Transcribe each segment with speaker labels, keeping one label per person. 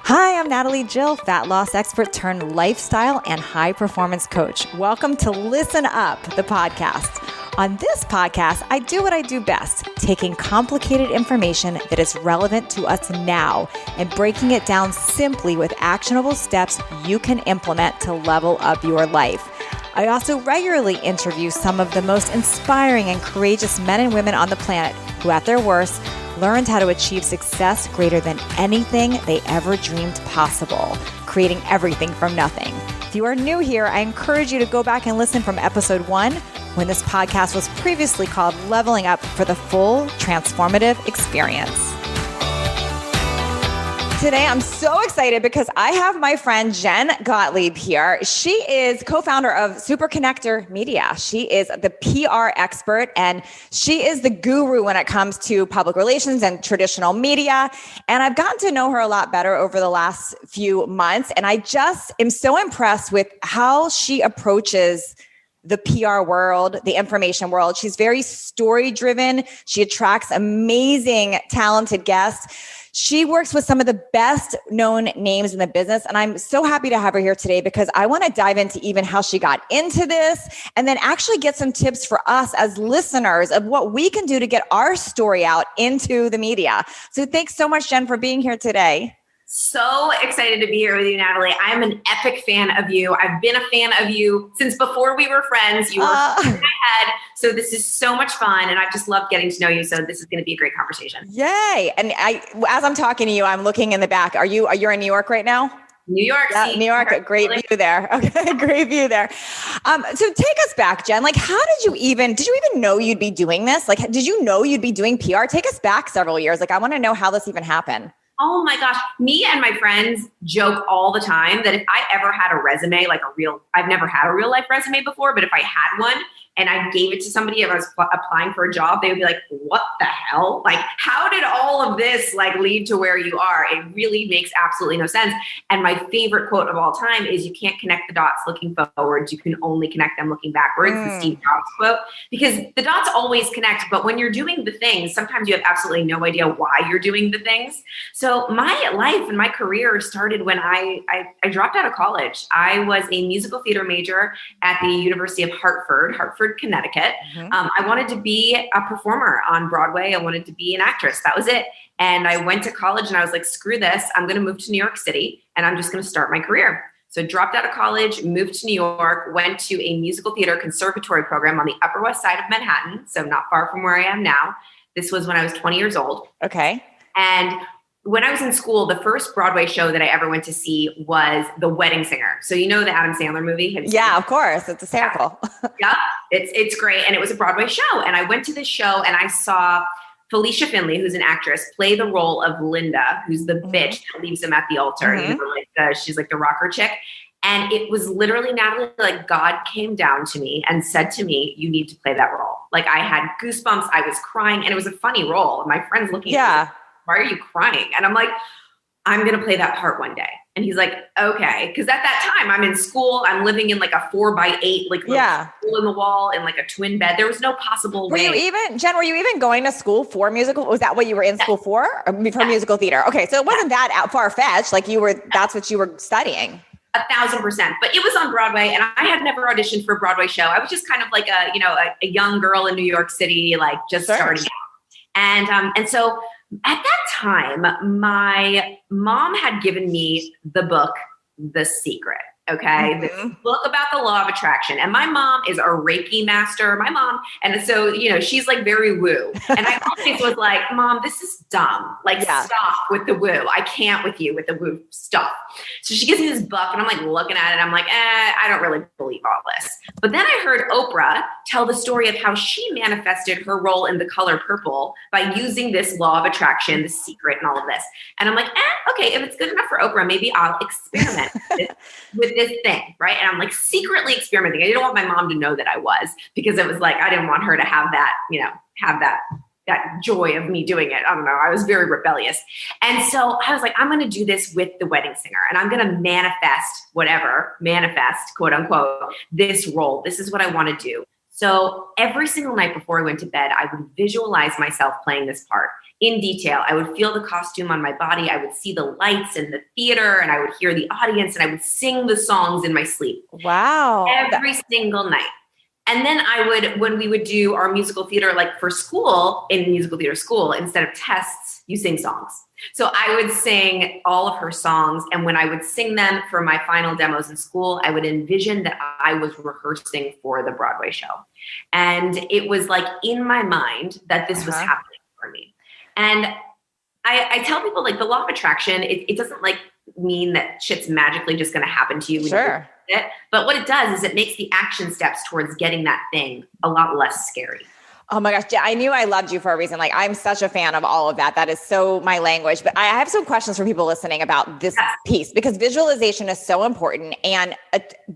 Speaker 1: Hi, I'm Natalie Jill, fat loss expert turned lifestyle and high performance coach. Welcome to Listen Up, the podcast. On this podcast, I do what I do best, taking complicated information that is relevant to us now and breaking it down simply with actionable steps you can implement to level up your life. I also regularly interview some of the most inspiring and courageous men and women on the planet who, at their worst, learned how to achieve success greater than anything they ever dreamed possible, creating everything from nothing. If you are new here, I encourage you to go back and listen from episode 1, when this podcast was previously called Leveling Up, for the full transformative experience. Today, I'm so excited because I have my friend Jen Gottlieb here. She is co-founder of Super Connector Media. She is the PR expert and she is the guru when it comes to public relations and traditional media. And I've gotten to know her a lot better over the last few months. And I just am so impressed with how she approaches the PR world, the information world. She's very story-driven. She attracts amazing, talented guests. She works with some of the best known names in the business. And I'm so happy to have her here today because I want to dive into even how she got into this and then actually get some tips for us as listeners of what we can do to get our story out into the media. So thanks so much, Jen, for being here today.
Speaker 2: So excited to be here with you, Natalie. I'm an epic fan of you. I've been a fan of you since before we were friends. You were in my head. So this is so much fun. And I've just loved getting to know you. So this is going to be a great conversation.
Speaker 1: Yay. And as I'm talking to you, I'm looking in the back. You're in New York right now?
Speaker 2: New York.
Speaker 1: Yeah, New York. Great view there. Okay. Great view there. So take us back, Jen. Like, how did you even know you'd be doing this? Like, did you know you'd be doing PR? Take us back several years. Like, I want to know how this even happened.
Speaker 2: Oh my gosh. Me and my friends joke all the time that if I ever had a resume, I've never had a real life resume before, but if I had one and I gave it to somebody if I was applying for a job, they would be like, what the hell? Like, how did all of this lead to where you are? It really makes absolutely no sense. And my favorite quote of all time is, you can't connect the dots looking forwards. You can only connect them looking backwards. The Steve Jobs quote, because the dots always connect. But when you're doing the things, sometimes you have absolutely no idea why you're doing the things. So my life and my career started when I dropped out of college. I was a musical theater major at the University of Hartford, Connecticut. I wanted to be a performer on Broadway. I wanted to be an actress. That was it. And I went to college and I was like, screw this. I'm going to move to New York City and I'm just going to start my career. So dropped out of college, moved to New York, went to a musical theater conservatory program on the Upper West Side of Manhattan. So not far from where I am now. This was when I was 20 years old.
Speaker 1: Okay. And
Speaker 2: when I was in school, the first Broadway show that I ever went to see was The Wedding Singer. So you know the Adam Sandler movie?
Speaker 1: Yeah, of course. It's a sample.
Speaker 2: Yeah, it's great. And it was a Broadway show. And I went to this show and I saw Felicia Finley, who's an actress, play the role of Linda, who's the bitch that leaves him at the altar. She's like the rocker chick. And it was literally, Natalie, like God came down to me and said to me, you need to play that role. Like I had goosebumps. I was crying and it was a funny role. And my friends looking at me, why are you crying? And I'm like, I'm going to play that part one day. And he's like, okay. Because at that time I'm in school. I'm living in like a 4x8, hole in the wall in like a twin bed. There was no possible way.
Speaker 1: Jen, were you even going to school for musical? Was that what you were in school for? For musical theater? Okay. So it wasn't that far-fetched. Like that's what you were studying.
Speaker 2: 1,000%. But it was on Broadway and I had never auditioned for a Broadway show. I was just kind of like a young girl in New York City, like just starting out. And so at that time, my mom had given me the book, The Secret. Okay. This book about the law of attraction. And my mom is a Reiki master, and so, she's like very woo. And I always was like, Mom, this is dumb. Stop with the woo. I can't with you with the woo stuff. So she gives me this book and I'm like looking at it. I'm like, I don't really believe all this. But then I heard Oprah tell the story of how she manifested her role in The Color Purple by using this law of attraction, The Secret, and all of this. And I'm like, okay, if it's good enough for Oprah, maybe I'll experiment with this thing, right? And I'm like secretly experimenting. I didn't want my mom to know that I was, because it was like, I didn't want her to have that, that joy of me doing it. I don't know. I was very rebellious. And so I was like, I'm going to do this with The Wedding Singer and I'm going to manifest, quote unquote, this role. This is what I want to do. So every single night before I went to bed, I would visualize myself playing this part in detail. I would feel the costume on my body. I would see the lights in the theater, and I would hear the audience, and I would sing the songs in my sleep.
Speaker 1: Wow.
Speaker 2: Every single night. And then when we would do our musical theater, like for school, in musical theater school, instead of tests, you sing songs. So I would sing all of her songs. And when I would sing them for my final demos in school, I would envision that I was rehearsing for the Broadway show. And it was like in my mind that this was happening for me. And I tell people, like, the law of attraction, it doesn't like mean that shit's magically just going to happen to you. When
Speaker 1: Sure.
Speaker 2: you it. But what it does is it makes the action steps towards getting that thing a lot less scary.
Speaker 1: Oh my gosh, I knew I loved you for a reason. Like, I'm such a fan of all of that. That is so my language. But I have some questions for people listening about this piece, because visualization is so important, and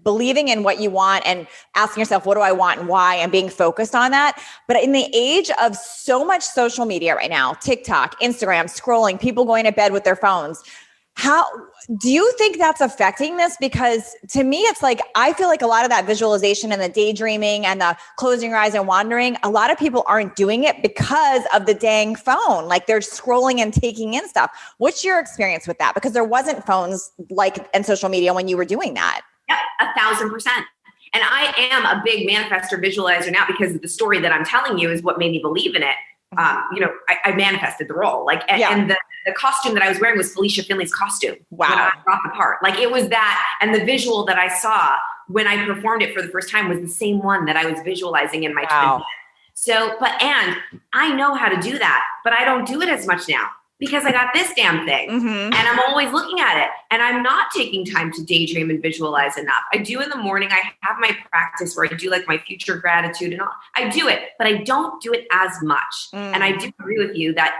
Speaker 1: believing in what you want and asking yourself, what do I want and why, and being focused on that. But in the age of so much social media right now, TikTok, Instagram, scrolling, people going to bed with their phones, how do you think that's affecting this? Because to me, it's like, I feel like a lot of that visualization and the daydreaming and the closing your eyes and wandering, a lot of people aren't doing it because of the dang phone. Like, they're scrolling and taking in stuff. What's your experience with that? Because there wasn't phones and social media when you were doing that.
Speaker 2: Yep, 1,000%. And I am a big manifestor visualizer now, because the story that I'm telling you is what made me believe in it. I manifested the role, and the costume that I was wearing was Felicia Finley's costume.
Speaker 1: Wow.
Speaker 2: When I brought the part, like, it was that, and the visual that I saw when I performed it for the first time was the same one that I was visualizing in my twin bed. So, and I know how to do that, but I don't do it as much now because I got this damn thing, and I'm always looking at it, and I'm not taking time to daydream and visualize enough. I do in the morning. I have my practice where I do like my future gratitude and all. I do it, but I don't do it as much. And I do agree with you that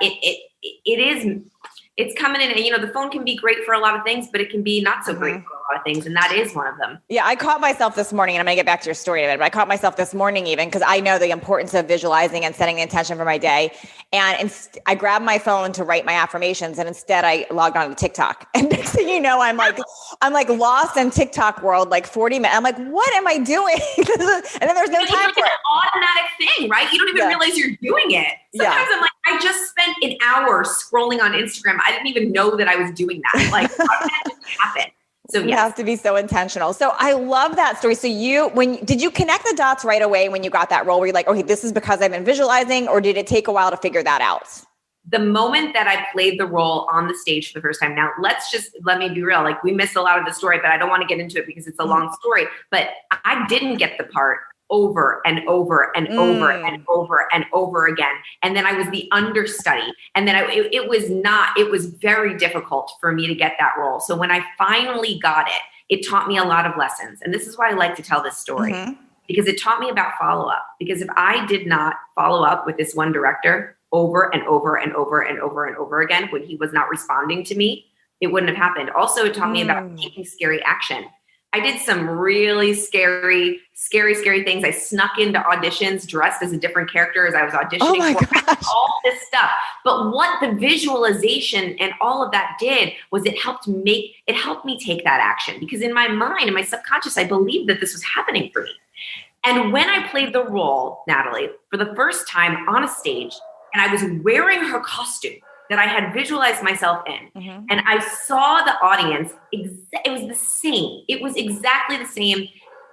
Speaker 2: it's coming in, and the phone can be great for a lot of things, but it can be not so great for a lot of things. And that is one of them.
Speaker 1: Yeah. I caught myself this morning, and I'm going to get back to your story in a minute, but I caught myself this morning, even because I know the importance of visualizing and setting the intention for my day. And I grabbed my phone to write my affirmations, and instead I logged on to TikTok. And next thing you know, I'm like lost in TikTok world, like 40 minutes. I'm like, what am I doing? And then there's no time for it.
Speaker 2: An automatic thing, right? You don't even realize you're doing it. Sometimes I'm like, I just spent an hour scrolling on Instagram. I didn't even know that I was doing that. Like, how did that just happen? So
Speaker 1: you have to be so intentional. So I love that story. So did you connect the dots right away when you got that role? Were you like, okay, this is because I've been visualizing, or did it take a while to figure that out?
Speaker 2: The moment that I played the role on the stage for the first time, now let me be real. Like, we missed a lot of the story, but I don't want to get into it because it's a long story. But I didn't get the part over and over and over and over and over again. And then I was the understudy. And then it was very difficult for me to get that role. So when I finally got it, it taught me a lot of lessons. And this is why I like to tell this story, because it taught me about follow-up. Because if I did not follow up with this one director over and over and over and over and over again, when he was not responding to me, it wouldn't have happened. Also, it taught me about taking scary action. I did some really scary things. I snuck into auditions dressed as a different character as I was auditioning for all this stuff. But what the visualization and all of that did was it helped me take that action, because in my mind, in my subconscious, I believed that this was happening for me. And when I played the role, Natalie, for the first time on a stage, and I was wearing her costume that I had visualized myself in. And I saw the audience, it was the same. It was exactly the same.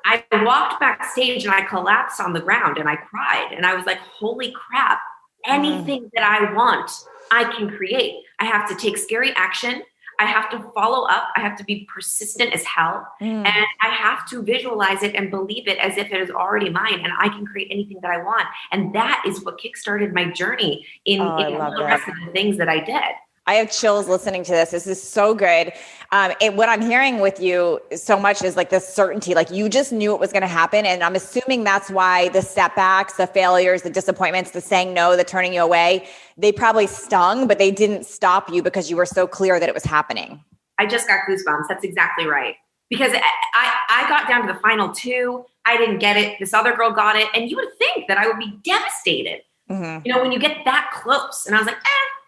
Speaker 2: I walked backstage and I collapsed on the ground and I cried. And I was like, holy crap, anything that I want, I can create. I have to take scary action. I have to follow up. I have to be persistent as hell. And I have to visualize it and believe it as if it is already mine, and I can create anything that I want. And that is what kickstarted my journey in all the rest of the things that I did.
Speaker 1: I have chills listening to this. This is so good. What I'm hearing with you so much is like this certainty, like you just knew it was going to happen. And I'm assuming that's why the setbacks, the failures, the disappointments, the saying no, the turning you away, they probably stung, but they didn't stop you because you were so clear that it was happening.
Speaker 2: I just got goosebumps. That's exactly right. Because I got down to the final two. I didn't get it. This other girl got it. And you would think that I would be devastated, when you get that close. And I was like,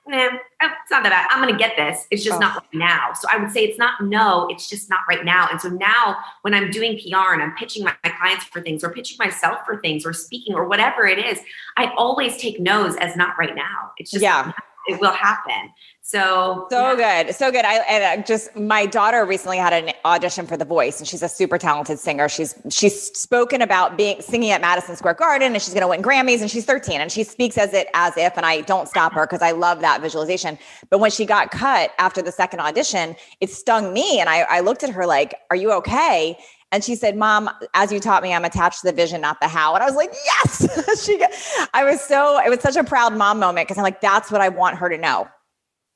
Speaker 2: it's not that bad. I'm going to get this. It's just not right now. So I would say it's not no, it's just not right now. And so now when I'm doing PR and I'm pitching my clients for things or pitching myself for things or speaking or whatever it is, I always take no's as not right now. It's just not it will happen. So
Speaker 1: good. So good. My daughter recently had an audition for The Voice, and she's a super talented singer. She's spoken about singing at Madison Square Garden, and she's going to win Grammys, and she's 13, and she speaks as if, and I don't stop her because I love that visualization. But when she got cut after the second audition, it stung me. And I looked at her like, are you okay? And she said, Mom, as you taught me, I'm attached to the vision, not the how. And I was like, yes. It was such a proud mom moment because I'm like, that's what I want her to know.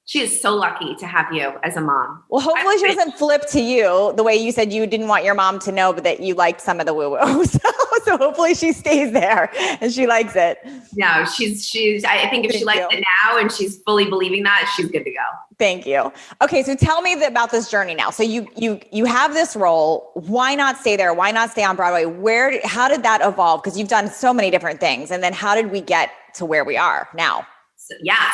Speaker 2: She is so lucky to have you as a mom.
Speaker 1: Well, hopefully she doesn't flip to you the way you said you didn't want your mom to know, but that you liked some of the woo-woo. So hopefully she stays there and she likes it.
Speaker 2: No, I think if she likes it now and she's fully believing that, she's good to go.
Speaker 1: Thank you. Okay. So tell me about this journey now. So you have this role. Why not stay there? Why not stay on Broadway? How did that evolve? Because you've done so many different things. And then how did we get to where we are now?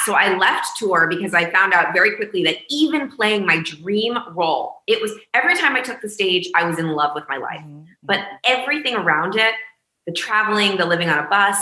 Speaker 2: So I left tour because I found out very quickly that even playing my dream role, it was every time I took the stage, I was in love with my life. Mm-hmm. But everything around it, the traveling, the living on a bus,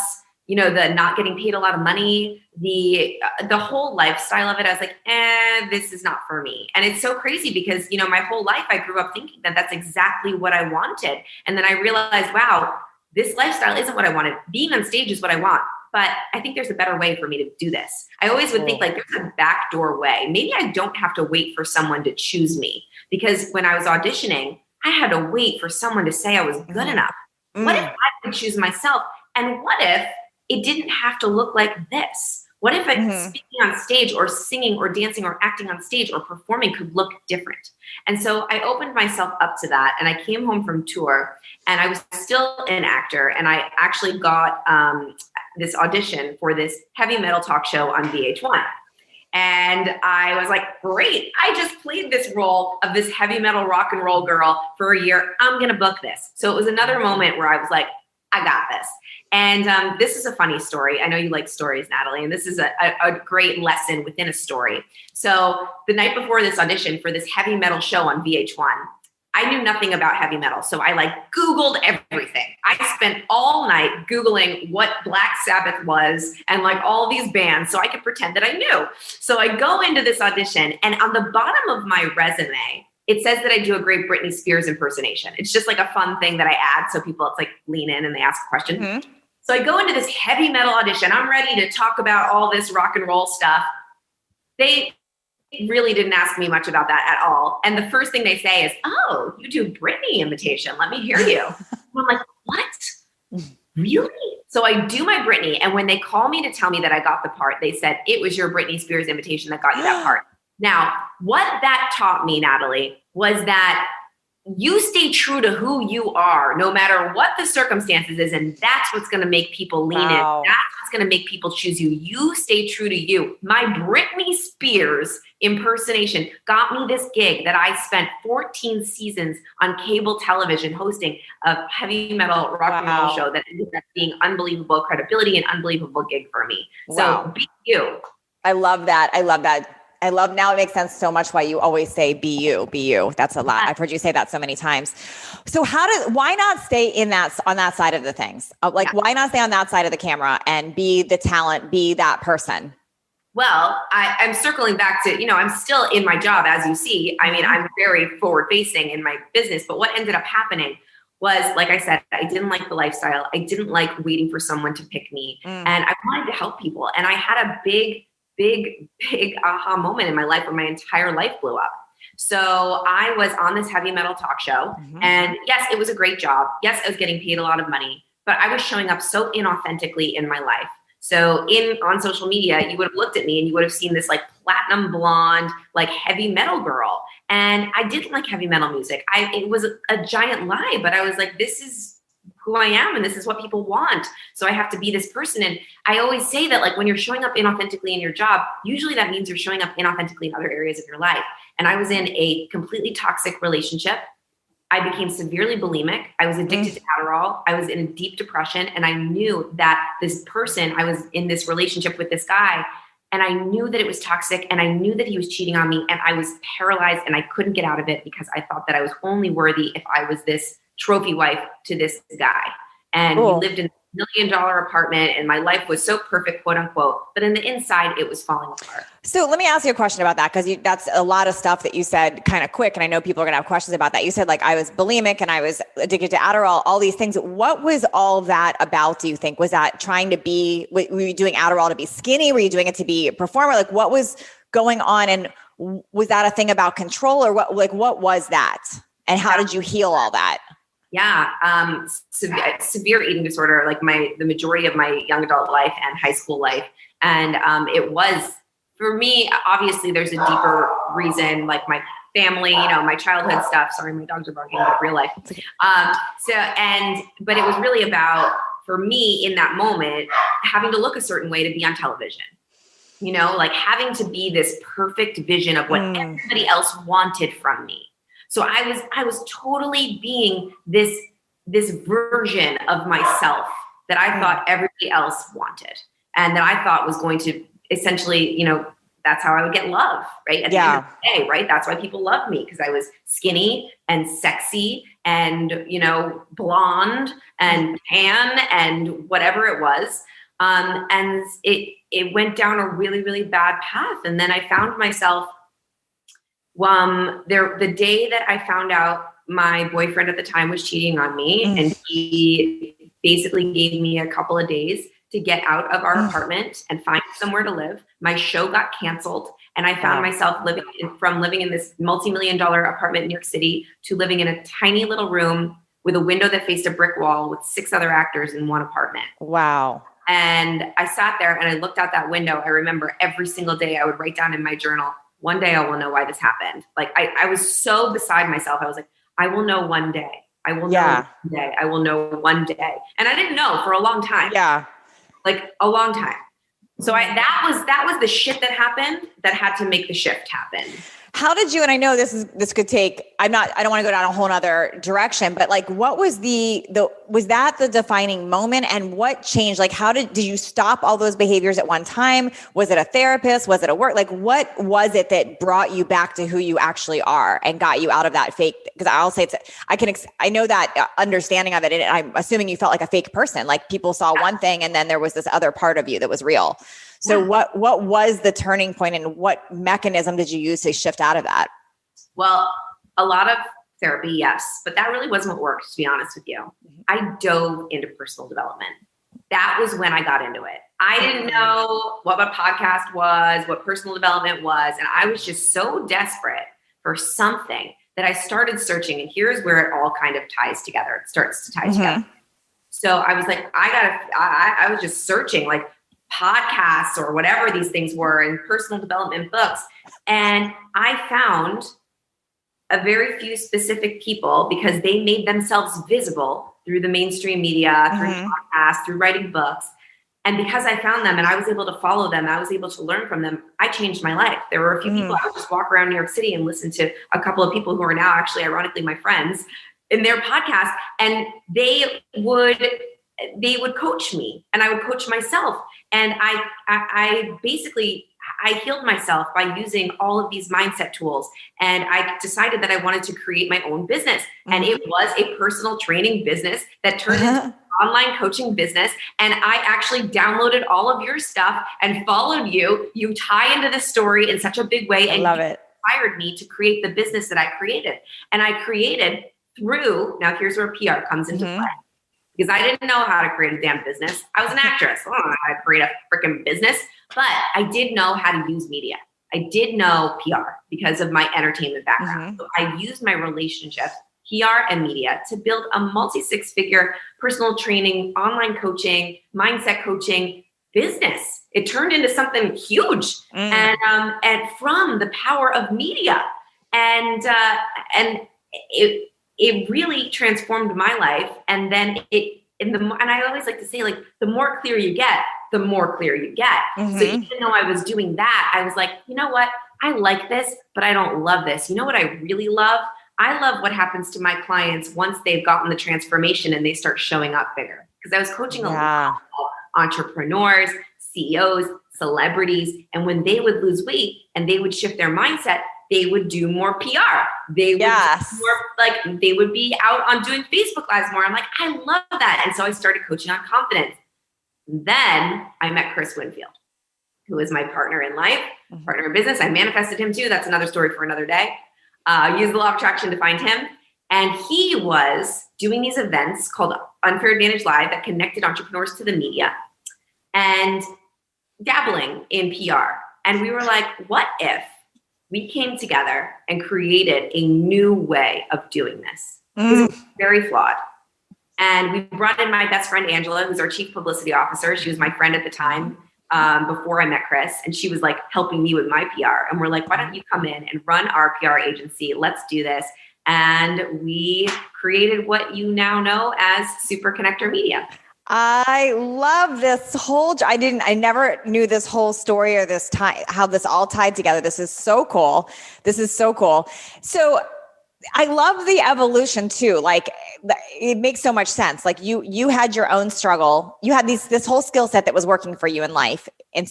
Speaker 2: the not getting paid a lot of money, the whole lifestyle of it, I was like, this is not for me. And it's so crazy because, my whole life I grew up thinking that that's exactly what I wanted. And then I realized, wow, this lifestyle isn't what I wanted. Being on stage is what I want. But I think there's a better way for me to do this. I always would think like there's a backdoor way. Maybe I don't have to wait for someone to choose me, because when I was auditioning, I had to wait for someone to say I was good enough. What if I could choose myself? And what if it didn't have to look like this? What if speaking on stage or singing or dancing or acting on stage or performing could look different? And so I opened myself up to that, and I came home from tour, and I was still an actor, and I actually got this audition for this heavy metal talk show on VH1. And I was like, great, I just played this role of this heavy metal rock and roll girl for a year. I'm going to book this. So it was another moment where I was like, I got this. And this is a funny story. I know you like stories, Natalie, and this is a great lesson within a story. So the night before this audition for this heavy metal show on VH1, I knew nothing about heavy metal. So I Googled everything. I spent all night Googling what Black Sabbath was and all these bands so I could pretend that I knew. So I go into this audition, and on the bottom of my resume, it says that I do a great Britney Spears impersonation. It's just a fun thing that I add. So people, it's lean in and they ask a question. Mm-hmm. So I go into this heavy metal audition. I'm ready to talk about all this rock and roll stuff. They really didn't ask me much about that at all. And the first thing they say is, oh, you do Britney imitation. Let me hear you. And I'm like, what? Really? So I do my Britney. And when they call me to tell me that I got the part, they said, it was your Britney Spears imitation that got you that part. Now, what that taught me, Natalie, was that you stay true to who you are, no matter what the circumstances is. And that's what's going to make people lean in. That's what's going to make people choose you. You stay true to you. My Britney Spears impersonation got me this gig that I spent 14 seasons on cable television hosting a heavy metal rock and roll show that ended up being unbelievable credibility and unbelievable gig for me. So be you.
Speaker 1: I love that. Now it makes sense so much why you always say be you. That's a lot. I've heard you say that so many times. So why not stay on that side of the things? Why not stay on that side of the camera and be the talent, be that person?
Speaker 2: Well, I'm circling back to, I'm still in my job, as you see. I mean, I'm very forward facing in my business, but what ended up happening was, like I said, I didn't like the lifestyle. I didn't like waiting for someone to pick me. And I wanted to help people. And I had a big aha moment in my life where my entire life blew up. So I was on this heavy metal talk show, and yes, it was a great job. Yes, I was getting paid a lot of money, but I was showing up so inauthentically in my life. So on social media, you would have looked at me and you would have seen this platinum blonde, heavy metal girl. And I didn't like heavy metal music. It was a giant lie, but I was like, this is who I am and this is what people want. So I have to be this person. And I always say that when you're showing up inauthentically in your job, usually that means you're showing up inauthentically in other areas of your life. And I was in a completely toxic relationship. I became severely bulimic. I was addicted to Adderall. I was in a deep depression. And I knew that this person, I was in this relationship with this guy, and I knew that it was toxic, and I knew that he was cheating on me, and I was paralyzed, and I couldn't get out of it because I thought that I was only worthy if I was this trophy wife to this guy. And we lived in $1 million apartment and my life was so perfect, quote unquote. But in the inside, it was falling apart.
Speaker 1: So let me ask you a question about that, because that's a lot of stuff that you said kind of quick. And I know people are going to have questions about that. You said, like, I was bulimic and I was addicted to Adderall, all these things. What was all that about, do you think? Was that trying to be, were you doing Adderall to be skinny? Were you doing it to be a performer? Like, what was going on? And was that a thing about control, or what was that? And how did you heal all that?
Speaker 2: Yeah. Severe eating disorder, like the majority of my young adult life and high school life. And it was, for me, obviously there's a deeper reason, like my family, my childhood stuff. Sorry, my dogs are barking, but real life. But it was really about, for me in that moment, having to look a certain way to be on television, like having to be this perfect vision of what everybody else wanted from me. So I was totally being this version of myself that I thought everybody else wanted, and that I thought was going to essentially, that's how I would get love, right? At the end of the day, right? That's why people loved me, because I was skinny and sexy and, blonde and tan and whatever it was. And it went down a really, really bad path. And then I found myself, the day that I found out my boyfriend at the time was cheating on me, and he basically gave me a couple of days to get out of our apartment and find somewhere to live. My show got canceled, and I found myself living in this multi-million-dollar apartment in New York City to living in a tiny little room with a window that faced a brick wall with 6 other actors in one apartment.
Speaker 1: Wow. And
Speaker 2: I sat there and I looked out that window. I remember every single day I would write down in my journal, one day I will know why this happened. Like I was so beside myself. I was like, I will know one day. I will know one day. I will know one day. And I didn't know for a long time.
Speaker 1: Yeah.
Speaker 2: Like a long time. So that was the shit that happened that had to make the shift happen.
Speaker 1: How did you, and I know this could take, I don't want to go down a whole nother direction, but like, what was was that the defining moment, and what changed? Like, did you stop all those behaviors at one time? Was it a therapist? Was it a work? Like, what was it that brought you back to who you actually are and got you out of that fake? Because I'll say I know that understanding of it. And I'm assuming you felt like a fake person, like people saw one thing and then there was this other part of you that was real. So what was the turning point, and what mechanism did you use to shift out of that?
Speaker 2: Well, a lot of therapy, yes, but that really wasn't what worked, to be honest with you. I dove into personal development. That was when I got into it. I didn't know what a podcast was, what personal development was, and I was just so desperate for something that I started searching, and here's where it all kind of ties together. It starts to tie together. So I was like, I was just searching, like, podcasts or whatever these things were, and personal development books. And I found a very few specific people, because they made themselves visible through the mainstream media, through podcasts, through writing books. And because I found them and I was able to follow them, I was able to learn from them, I changed my life. There were a few people, I would just walk around New York City and listen to a couple of people who are now actually, ironically, my friends in their podcast. And they would coach me, and I would coach myself. And I basically healed myself by using all of these mindset tools. And I decided that I wanted to create my own business. And it was a personal training business that turned into an online coaching business. And I actually downloaded all of your stuff and followed you. You tie into this story in such a big way. And
Speaker 1: love it.
Speaker 2: Inspired me to create the business that I created. And I created through, now here's where PR comes into play. Because I didn't know how to create a damn business. I was an actress. I don't know how to create a freaking business, but I did know how to use media. I did know PR because of my entertainment background. So I used my relationship, PR and media, to build a multi-6-figure personal training, online coaching, mindset coaching business. It turned into something huge, and from the power of media, and it really transformed my life. And then and I always like to say, like, the more clear you get, the more clear you get. So even though I was doing that, I was like, you know what? I like this, but I don't love this. You know what I really love? I love what happens to my clients once they've gotten the transformation and they start showing up bigger. Because I was coaching a lot of entrepreneurs, CEOs, celebrities. And when they would lose weight and they would shift their mindset, they would do more PR. They would do more, like they would be out on doing Facebook Lives more. I'm like, I love that. And so I started coaching on confidence. Then I met Chris Winfield, who is my partner in life, partner in business. I manifested him too. That's another story for another day. Used the law of attraction to find him. And he was doing these events called Unfair Advantage Live that connected entrepreneurs to the media and dabbling in PR. And we were like, what if we came together and created a new way of doing this? It was very flawed. And we brought in my best friend, Angela, who's our chief publicity officer. She was my friend at the time before I met Chris. And she was like helping me with my PR. And we're like, why don't you come in and run our PR agency? Let's do this. And we created what you now know as Super Connector Media.
Speaker 1: I love this whole, I never knew this whole story or this time, how this all tied together. This is so cool. So I love the evolution too. Like it makes so much sense. Like you had your own struggle. You had this whole skill set that was working for you in life and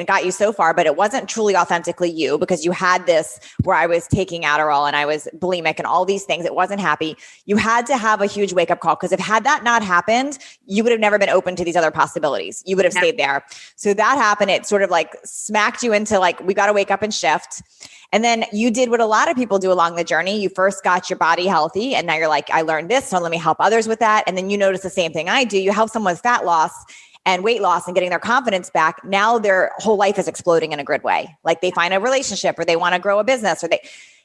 Speaker 1: got you so far, but it wasn't truly authentically you because you had this where I was taking Adderall and I was bulimic and all these things. It wasn't happy. You had to have a huge wake up call because if had that not happened, you would have never been open to these other possibilities. You would have stayed there. So that happened. It sort of like smacked you into like, we got to wake up and shift. And then you did what a lot of people do along the journey. You first got your body healthy and now you're like, I learned this, so let me help others with that. And then you notice the same thing I do. You help someone with fat loss and weight loss and getting their confidence back. Now their whole life is exploding in a good way. Like they find a relationship or they want to grow a business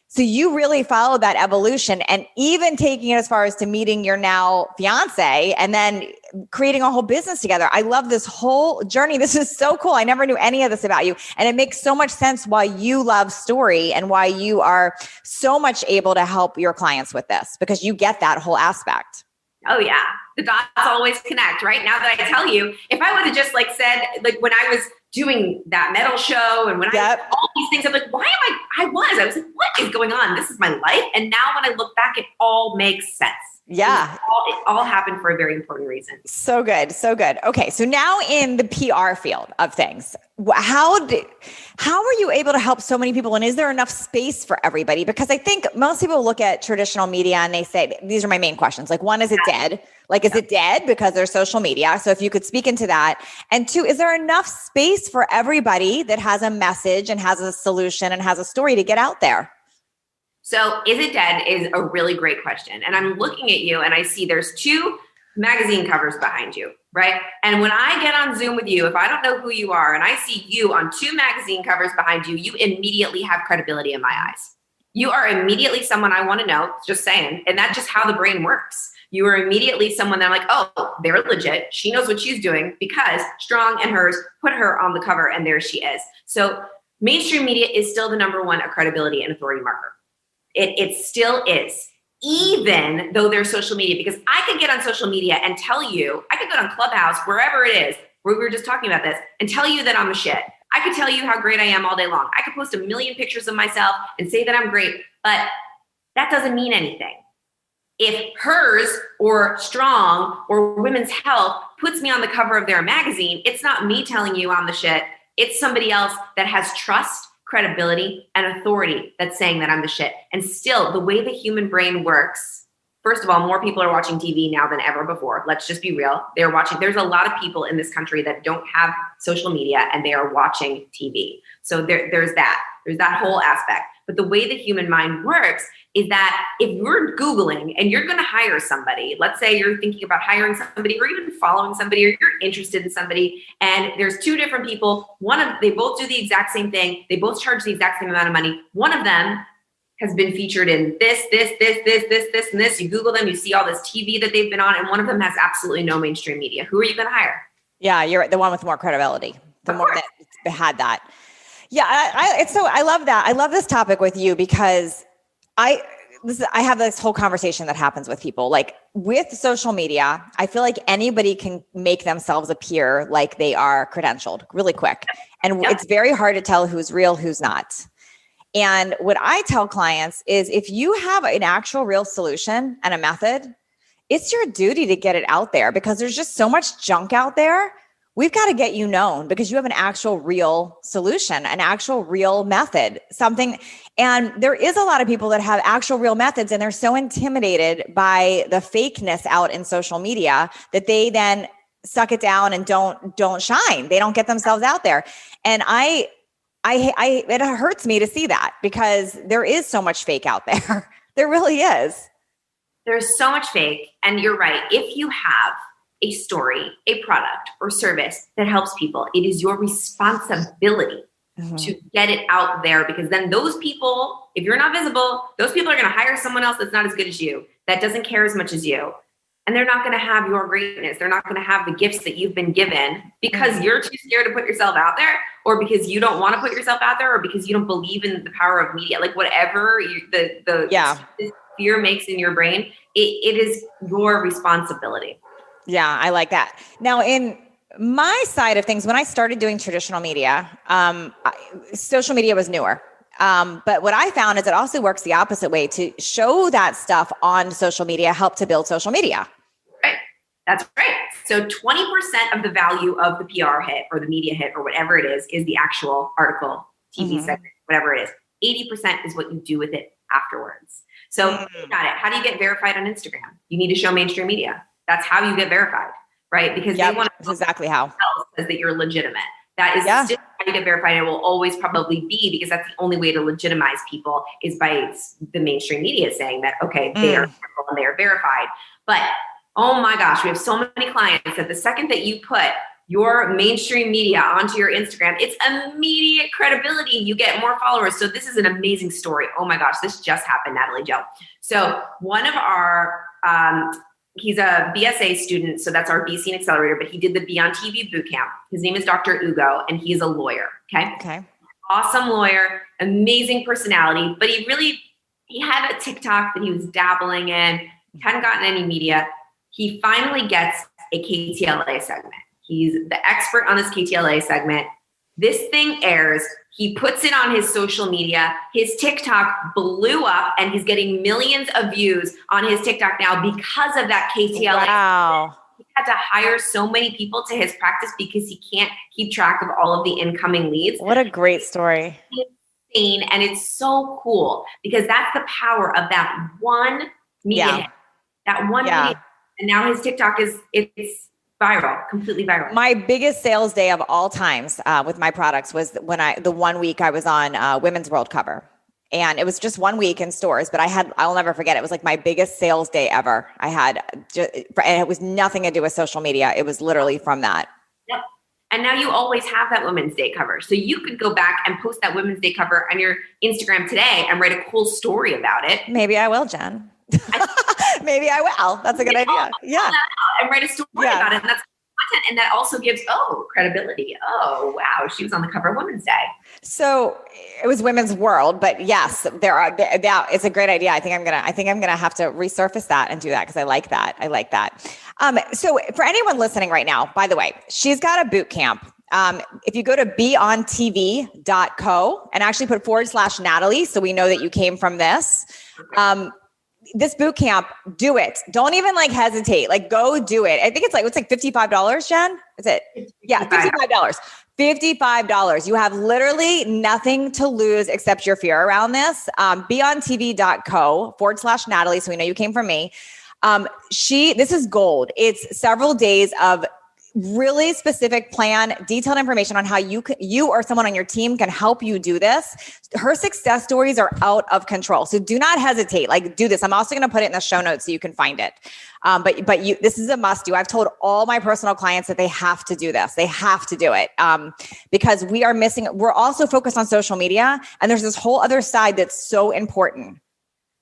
Speaker 1: so you really followed that evolution and even taking it as far as to meeting your now fiance and then creating a whole business together. I love this whole journey. This is so cool. I never knew any of this about you. And it makes so much sense why you love story and why you are so much able to help your clients with this because you get that whole aspect.
Speaker 2: Oh yeah. The dots always connect, right? Now that I tell you, if I would have just like said, like when I was doing that metal show and when I was all these things, I'm like, why am I was like, what is going on? This is my life. And now when I look back, it all makes sense.
Speaker 1: Yeah.
Speaker 2: It all happened for a very important reason.
Speaker 1: So good. So good. Okay. So now in the PR field of things, how are you able to help so many people? And is there enough space for everybody? Because I think most people look at traditional media and they say, these are my main questions. Like one, is it dead? Like, is it dead because there's social media? So if you could speak into that. And two, is there enough space for everybody that has a message and has a solution and has a story to get out there?
Speaker 2: So is it dead is a really great question. And I'm looking at you and I see there's 2 magazine covers behind you, right? And when I get on Zoom with you, if I don't know who you are and I see you on 2 magazine covers behind you, you immediately have credibility in my eyes. You are immediately someone I want to know, just saying. And that's just how the brain works. You are immediately someone that I'm like, oh, they're legit. She knows what she's doing because Strong and Hers put her on the cover and there she is. So mainstream media is still the number one credibility and authority marker. It still is, even though there's social media, because I could get on social media and tell you, I could go on Clubhouse, wherever it is, where we were just talking about this, and tell you that I'm a shit. I could tell you how great I am all day long. I could post a million pictures of myself and say that I'm great, but that doesn't mean anything. If Hers or Strong or Women's Health puts me on the cover of their magazine, it's not me telling you I'm the shit. It's somebody else that has trust, credibility, and authority that's saying that I'm the shit. And still, the way the human brain works, first of all, more people are watching TV now than ever before. Let's just be real. They're watching. There's a lot of people in this country that don't have social media and they are watching TV. So there's that. There's that whole aspect. But the way the human mind works is that if you're Googling and you're going to hire somebody, let's say you're thinking about hiring somebody or even following somebody or you're interested in somebody and there's 2 different people, they both do the exact same thing. They both charge the exact same amount of money. One of them has been featured in this, and this. You Google them, you see all this TV that they've been on, and one of them has absolutely no mainstream media. Who are you going to hire?
Speaker 1: Yeah, you're the one with more credibility, the one that had that. Yeah, I love that. I love this topic with you because I have this whole conversation that happens with people. Like with social media, I feel like anybody can make themselves appear like they are credentialed really quick. And It's very hard to tell who's real, who's not. And what I tell clients is if you have an actual real solution and a method, it's your duty to get it out there because there's just so much junk out there we've got to get you known because you have an actual real solution, an actual real method, something. And there is a lot of people that have actual real methods and they're so intimidated by the fakeness out in social media that they then suck it down and don't shine. They don't get themselves out there. And it hurts me to see that because there is so much fake out there. There really is.
Speaker 2: There's so much fake. And you're right. If you have a story, a product or service that helps people, it is your responsibility to get it out there, because then those people, if you're not visible, those people are going to hire someone else that's not as good as you, that doesn't care as much as you. And they're not going to have your greatness. They're not going to have the gifts that you've been given because you're too scared to put yourself out there, or because you don't want to put yourself out there, or because you don't believe in the power of media. Like whatever the fear makes in your brain, it is your responsibility.
Speaker 1: Yeah, I like that. Now, in my side of things, when I started doing traditional media, social media was newer. But what I found is it also works the opposite way. To show that stuff on social media help to build social media.
Speaker 2: Right. That's right. So 20% of the value of the PR hit or the media hit or whatever it is the actual article, TV segment, whatever it is. 80% is what you do with it afterwards. So think about it. How do you get verified on Instagram? You need to show mainstream media. That's how you get verified, right? Because they want to
Speaker 1: exactly how
Speaker 2: says that you're legitimate. That is still how you get verified. And it will always probably be, because that's the only way to legitimize people is by the mainstream media saying that, okay, they are credible and they are verified. But oh my gosh, we have so many clients that the second that you put your mainstream media onto your Instagram, it's immediate credibility. You get more followers. So this is an amazing story. Oh my gosh, this just happened, Natalie Joe. So one of our, he's a BSA student, so that's our BC Accelerator, but he did the Be on TV Bootcamp. His name is Dr. Ugo, and he is a lawyer, okay? Awesome lawyer, amazing personality, but he had a TikTok that he was dabbling in, hadn't gotten any media. He finally gets a KTLA segment. He's the expert on this KTLA segment. This thing airs. He puts it on his social media. His TikTok blew up and he's getting millions of views on his TikTok now because of that KTLA.
Speaker 1: Wow.
Speaker 2: He had to hire so many people to his practice because he can't keep track of all of the incoming leads.
Speaker 1: What a great story.
Speaker 2: It's insane, and it's so cool because that's the power of that one media hit. That one media. And now his TikTok it's viral, completely viral. My
Speaker 1: biggest sales day of all times with my products was when the 1 week I was on Women's World cover. And it was just 1 week in stores, but I'll never forget. It was like my biggest sales day ever. And it was nothing to do with social media. It was literally from that.
Speaker 2: Yep. And now you always have that Women's Day cover. So you could go back and post that Women's Day cover on your Instagram today and write a cool story about it.
Speaker 1: Maybe I will, Jen. Maybe I will. That's a good idea. Yeah.
Speaker 2: And write a story about it. And that's content. And that also gives, credibility. Oh, wow. She was on the cover of Women's Day. So it was Women's World, but yes, it's a great idea. I think I'm going to have to resurface that and do that because I like that. So for anyone listening right now, by the way, she's got a boot camp. If you go to beontv.co and actually put /Natalie, so we know that you came from this, this boot camp, do it. Don't even hesitate. Go do it. I think it's $55, Jen. Is it? Yeah, $55. $55. You have literally nothing to lose except your fear around this. Beontv.co /Natalie. So we know you came from me. This is gold. It's several days of really specific plan, detailed information on how you or someone on your team can help you do this. Her success stories are out of control. So do not hesitate. Do this. I'm also going to put it in the show notes so you can find it. But this is a must do. I've told all my personal clients that they have to do this. They have to do it because we're also focused on social media. And there's this whole other side that's so important.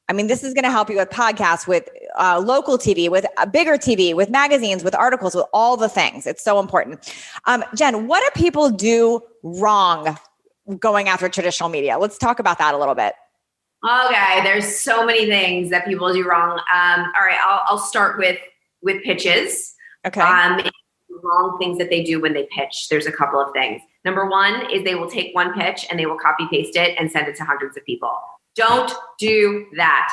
Speaker 2: I mean, this is going to help you with podcasts, with local TV, with bigger TV, with magazines, with articles, with all the things. It's so important. Jen, what do people do wrong going after traditional media? Let's talk about that a little bit. Okay, there's so many things that people do wrong. All right, I'll start with pitches.
Speaker 1: Okay.
Speaker 2: Wrong things that they do when they pitch. There's a couple of things. Number one is they will take one pitch and they will copy paste it and send it to hundreds of people. Don't do that.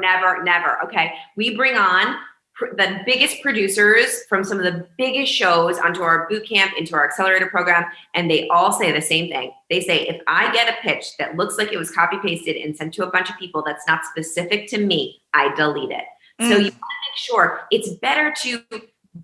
Speaker 2: Never. Okay. We bring on the biggest producers from some of the biggest shows onto our bootcamp, into our accelerator program, and they all say the same thing. They say, if I get a pitch that looks like it was copy pasted and sent to a bunch of people that's not specific to me, I delete it. So you want to make sure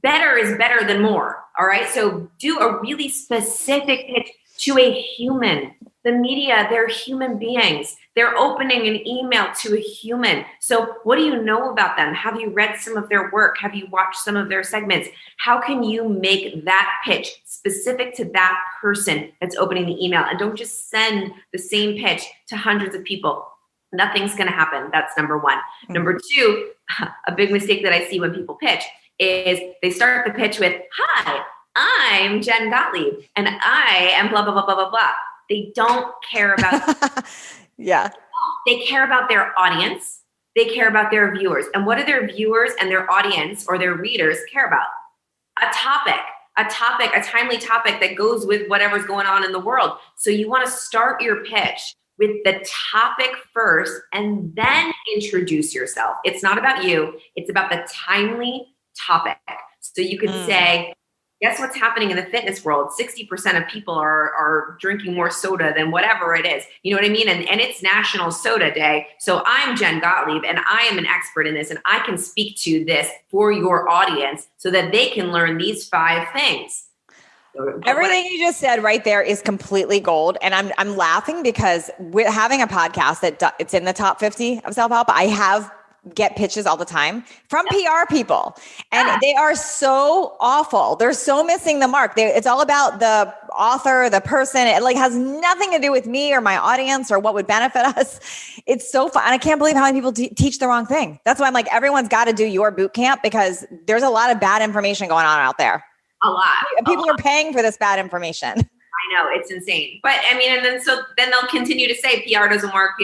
Speaker 2: better is better than more. All right. So do a really specific pitch to a human. The media, they're human beings. They're opening an email to a human. So what do you know about them? Have you read some of their work? Have you watched some of their segments? How can you make that pitch specific to that person that's opening the email? And don't just send the same pitch to hundreds of people. Nothing's going to happen. That's number one. Number two, a big mistake that I see when people pitch is they start the pitch with, hi, I'm Jen Gottlieb, and I am blah, blah, blah, blah, blah, blah. They don't care about
Speaker 1: yeah.
Speaker 2: They care about their audience. They care about their viewers. And what do their viewers and their audience or their readers care about? A timely topic that goes with whatever's going on in the world. So you want to start your pitch with the topic first and then introduce yourself. It's not about you. It's about the timely topic. So you could say, guess what's happening in the fitness world? 60% of people are drinking more soda than whatever it is. You know what I mean? And it's National Soda Day. So I'm Jen Gottlieb, and I am an expert in this, and I can speak to this for your audience so that they can learn these 5 things.
Speaker 1: Everything you just said right there is completely gold. And I'm laughing because with having a podcast that it's in the top 50 of self-help, I get pitches all the time from PR people, and they are so awful. They're so missing the mark. It's all about the author, the person. It has nothing to do with me or my audience or what would benefit us. It's so fun. And I can't believe how many people teach the wrong thing. That's why I'm like, everyone's got to do your boot camp, because there's a lot of bad information going on out there.
Speaker 2: A lot.
Speaker 1: People are paying for this bad information.
Speaker 2: I know, it's insane. But I mean, and then they'll continue to say PR doesn't work,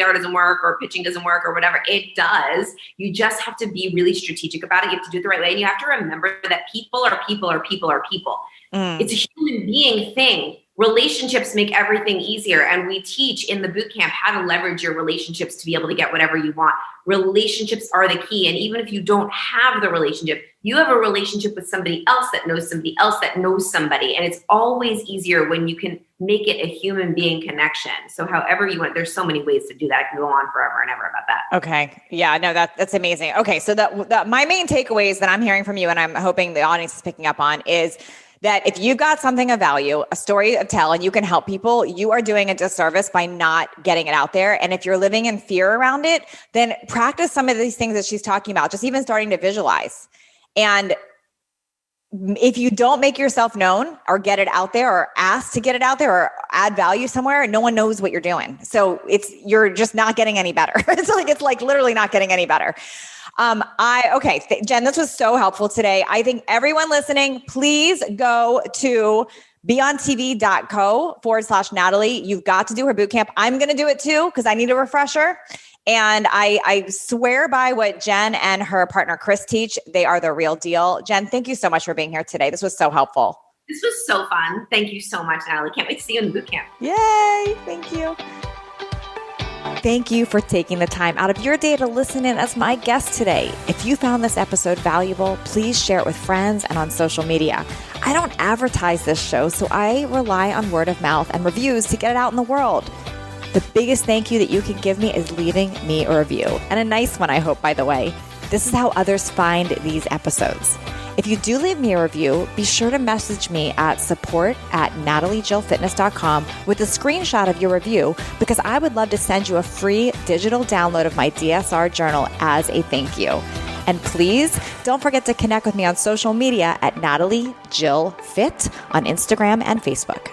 Speaker 2: or pitching doesn't work, or whatever. It does. You just have to be really strategic about it. You have to do it the right way. And you have to remember that people are people are people are people. It's a human being thing. Relationships make everything easier. And we teach in the bootcamp how to leverage your relationships to be able to get whatever you want. Relationships are the key. And even if you don't have the relationship, you have a relationship with somebody else that knows somebody else that knows somebody. And it's always easier when you can make it a human being connection. So however you want, there's so many ways to do that. I can go on forever and ever about that.
Speaker 1: Okay. Yeah, no, that's amazing. Okay. So my main takeaways that I'm hearing from you, and I'm hoping the audience is picking up on, is that if you got something of value, a story to tell, and you can help people, you are doing a disservice by not getting it out there. And if you're living in fear around it, then practice some of these things that she's talking about, just even starting to visualize. And if you don't make yourself known or get it out there or ask to get it out there or add value somewhere, no one knows what you're doing. So you're just not getting any better. It's like literally not getting any better. Jen, this was so helpful today. I think everyone listening, please go to beontv.co/Natalie. You've got to do her bootcamp. I'm going to do it too, because I need a refresher. And I swear by what Jen and her partner, Chris, teach. They are the real deal. Jen, thank you so much for being here today. This was so helpful.
Speaker 2: This was so fun. Thank you so much, Natalie. Can't wait to see you in the bootcamp.
Speaker 1: Yay. Thank you. Thank you for taking the time out of your day to listen in as my guest today. If you found this episode valuable, please share it with friends and on social media. I don't advertise this show, so I rely on word of mouth and reviews to get it out in the world. The biggest thank you that you can give me is leaving me a review, and a nice one, I hope, by the way. This is how others find these episodes. If you do leave me a review, be sure to message me at support@nataliejillfitness.com with a screenshot of your review, because I would love to send you a free digital download of my DSR journal as a thank you. And please don't forget to connect with me on social media at Natalie Jill Fit on Instagram and Facebook.